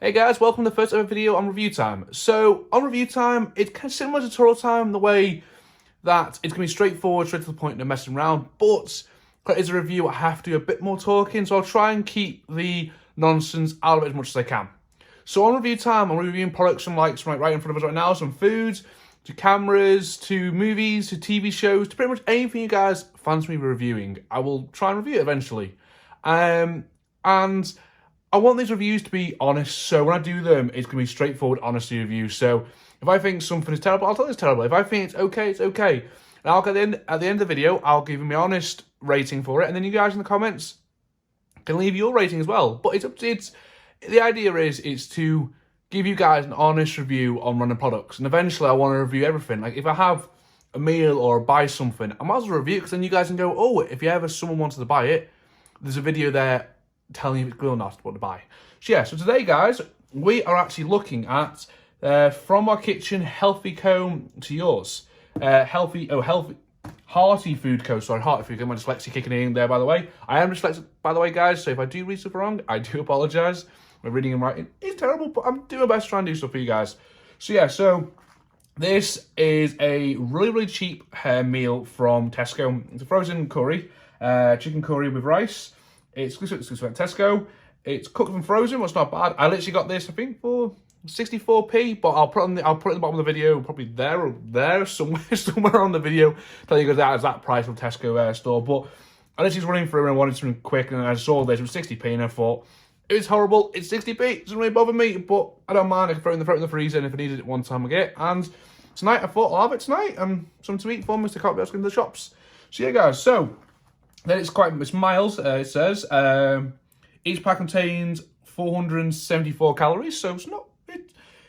Hey guys, welcome to the first ever video on review time. So, on review time, it's kind of similar to tutorial time in the way that it's going to be straightforward, straight to the point, no messing around, but because it is a review, I have to do a bit more talking, so I'll try and keep the nonsense out of it as much as I can. So on review time, I'm reviewing products from right in front of us right now, some foods, to cameras, to movies, to TV shows, to pretty much anything you guys fancy me reviewing. I will try and review it eventually. And I want these reviews to be honest, so when I do them, it's going to be straightforward, honesty reviews. So if I think something is terrible, I'll tell you it's terrible. If I think it's okay, it's okay. And I'll get at the end of the video, I'll give you my honest rating for it, and then you guys in the comments can leave your rating as well. But the idea is to give you guys an honest review on random products, and eventually I want to review everything. Like if I have a meal or buy something, I might as well review it, because then you guys can go, oh, if someone wanted to buy it, there's a video there telling you if it's good or not what to buy. So yeah, so today guys, we are actually looking at from our kitchen, Hearty Co to yours. Hearty Food Co, sorry, Hearty Food Co, my dyslexia kicking in there by the way. I am dyslexic by the way guys, so if I do read stuff wrong, I do apologise. My reading and writing is terrible, but I'm doing my best to try and do stuff for you guys. So yeah, so this is a really cheap meal from Tesco. It's a frozen curry, chicken curry with rice. It's exclusive at Tesco. It's cooked and frozen, which is not bad. I literally got this, I think, for 64p, but I'll put it in the bottom of the video, probably there somewhere on the video, tell you guys that is that price from Tesco store. But I literally was running through and I wanted something quick, and I saw this, it was 60p, and I thought, it's horrible, it's 60p, it doesn't really bother me, but I don't mind, I can throw it in the freezer, and if I needed it one time I get it. And tonight, I thought I'll have it tonight, and something to eat for me, so I can't be asking to the shops. So yeah guys, so then it's mild, it says. Each pack contains 474 calories, so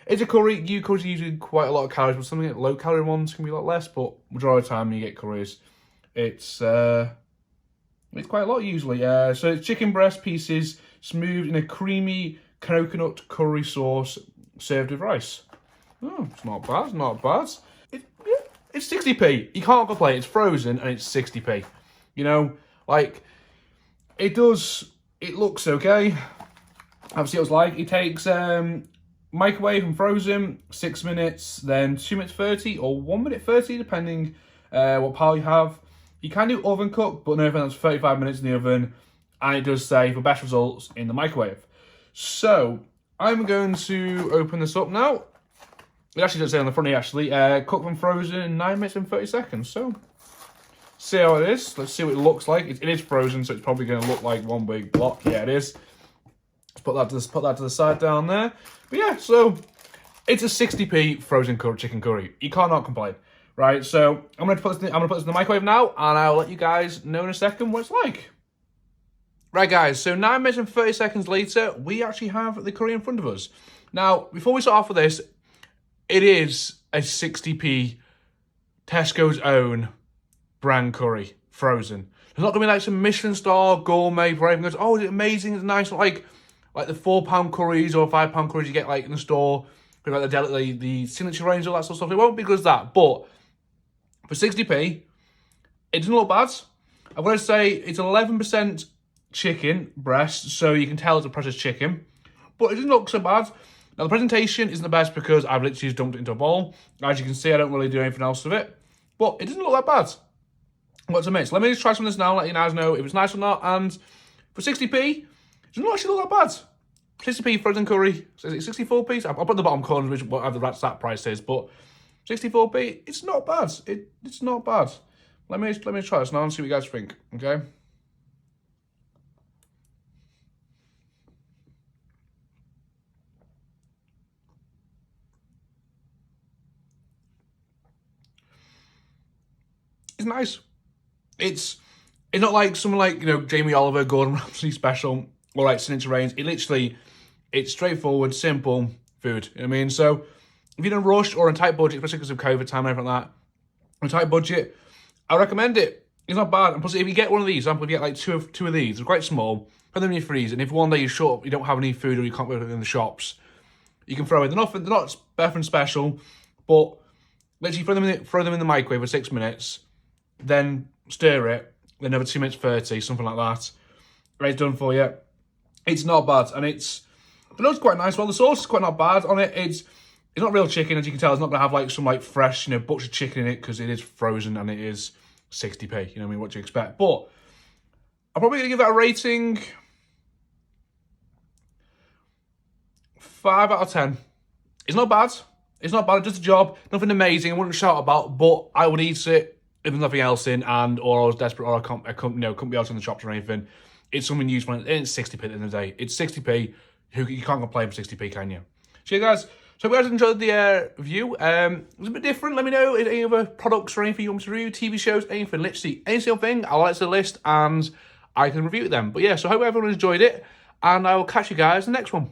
it's a curry. Curries are usually quite a lot of calories, but something like low calorie ones can be a lot less, but majority of the time when you get curries, it's quite a lot usually. So it's chicken breast pieces smoothed in a creamy coconut curry sauce served with rice. Oh, it's not bad, not bad. It's 60p. You can't complain. It's frozen and it's 60p. You know, like, it looks okay. Obviously, it was like, it takes microwave and frozen, 6 minutes, then 2 minutes 30 or 1 minute 30, depending what pile you have. You can do oven cook, but no offense, 35 minutes in the oven, and it does say for best results in the microwave. So, I'm going to open this up now. It actually does say on the front here, actually, cooked and frozen in 9 minutes and 30 seconds, so see how it is. Let's see what it looks like. It is frozen, so it's probably going to look like one big block. Yeah, it is. Let's put that to the side down there. But yeah, so it's a 60p frozen chicken curry. You cannot complain, right? So I'm going to put this in the microwave now, and I'll let you guys know in a second what it's like. Right, guys. So 9 minutes and 30 seconds later, we actually have the curry in front of us. Now, before we start off with this, it is a 60p Tesco's own brand curry, frozen. There's not gonna be like some Michelin star gourmet where everyone goes, oh, is it amazing, it's nice, like the £4 curries or £5 curries you get like in the store, with like the signature range, all that sort of stuff. It won't be good as that, but for 60p, it doesn't look bad. I'm gonna say it's 11% chicken breast, so you can tell it's a processed chicken, but it doesn't look so bad. Now the presentation isn't the best because I've literally just dumped it into a bowl. As you can see, I don't really do anything else with it, but it doesn't look that bad. What's a mix? Let me just try some of this now, let you guys know if it's nice or not. And for 60p, it doesn't actually look that bad. 60p frozen curry, is it 64p? I'll put the bottom corner, which whatever that price is, but 64p, it's not bad. It's not bad. Let me try this now and see what you guys think, okay? It's nice. It's not like someone like, you know, Jamie Oliver, Gordon Ramsay special, or like signature range. It's straightforward, simple food. You know what I mean? So if you're in a rush or in a tight budget, especially because of COVID time and everything like that, on a tight budget, I recommend it. It's not bad. And plus, if you get one of these, for example, if you get like two of these, they're quite small, put them in your freezer. And if one day you're short, you don't have any food or you can't go in the shops, you can throw in. They're not nothing special, but literally throw them in the microwave for 6 minutes, then stir it, then another 2 minutes 30, something like that. Right, it's done for you. It's not bad, and it's The note's quite nice. Well, the sauce is quite not bad on it. It's not real chicken, as you can tell. It's not going to have like some like fresh, butchered chicken in it because it is frozen and it is 60p. You know what I mean? What do you expect? But I'm probably going to give that a rating 5 out of 10. It's not bad. It's not bad. It does the job. Nothing amazing. I wouldn't shout about, but I would eat it if there's nothing else in, or I was desperate, or I couldn't be out in the shops or anything. It's something useful. It's 60p at the end of the day. It's 60p. You can't complain for 60p, can you? So, yeah, guys. So, if you guys enjoyed the review, it was a bit different. Let me know any other products or anything you want me to review, TV shows, anything, literally any single thing. I'll add to the list and I can review them. But yeah, so I hope everyone enjoyed it, and I will catch you guys in the next one.